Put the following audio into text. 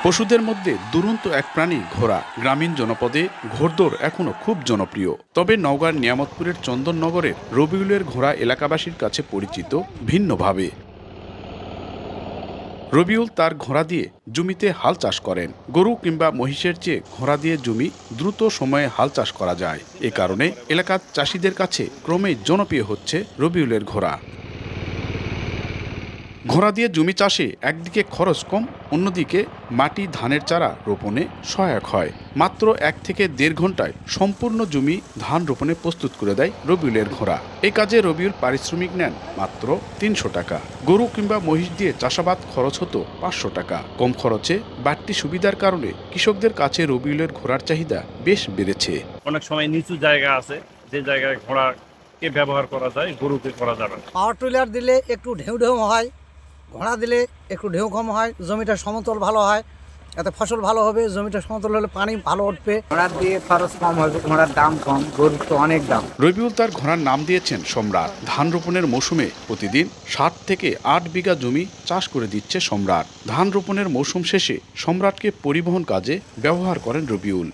পশুদের মধ্যে দুরন্ত এক প্রাণী ঘোড়া। গ্রামীণ জনপদে ঘোড়দৌড় এখনো খুব জনপ্রিয়। তবে নওগাঁর নিয়ামতপুরের চন্দননগরের রবিউলের ঘোড়া এলাকাবাসীর কাছে পরিচিত ভিন্নভাবে। রবিউল তার ঘোড়া দিয়ে জমিতে হাল চাষ করেন। গরু কিংবা মহিষের চেয়ে ঘোড়া দিয়ে জমি দ্রুত সময়ে হাল চাষ করা যায়। এ কারণে এলাকার চাষিদের কাছে ক্রমেই জনপ্রিয় হচ্ছে রবিউলের ঘোড়া। ঘোড়া দিয়ে জমি চাষে একদিকে খরচ কম, অন্যদিকে মাটি ধানের চারা রোপণে সহায়ক হয়। মাত্র 1 থেকে 1.5 ঘন্টায় সম্পূর্ণ জমি ধান রোপণে প্রস্তুত করে দেয় রবিউলের ঘোড়া। এই কাজে রবিউল পারিশ্রমিক নেন মাত্র 300 টাকা। গরু কিংবা মহিষ দিয়ে চাষাবাদ খরচ হতো 500 টাকা। কম খরচে বাড়তি সুবিধার কারণে কৃষকদের কাছে রবিউলের ঘোড়ার চাহিদা বেশ বেড়েছে। অনেক সময় নিচু জায়গা আছে, যে জায়গায় ঘোড়াকে ব্যবহার করা যায়, গরুকে করা যাবে না। পাওয়ার টিলার দিলে একটু ঢেউ ঢেউ হয়, ঘোড়া দিলে একটু ঢেউ কম হয়, জমিটা সমতল ভালো হয়, এতে ফসল ভালো হবে। জমিটা সমতল হলে পানি ভালো উঠবে। ঘোড়া দিয়ে খরচ কম হবে, ঘোড়ার দাম কম, গরুর তো অনেক দাম। রবিউল তার ঘোড়ার নাম দিয়েছেন সম্রাট। ধান রোপণের মৌসুমে প্রতিদিন 7 থেকে 8 বিঘা জমি চাষ করে দিচ্ছে সম্রাট। ধান রোপণের মৌসুম শেষে সম্রাটকে পরিবহন কাজে ব্যবহার করেন রবিউল।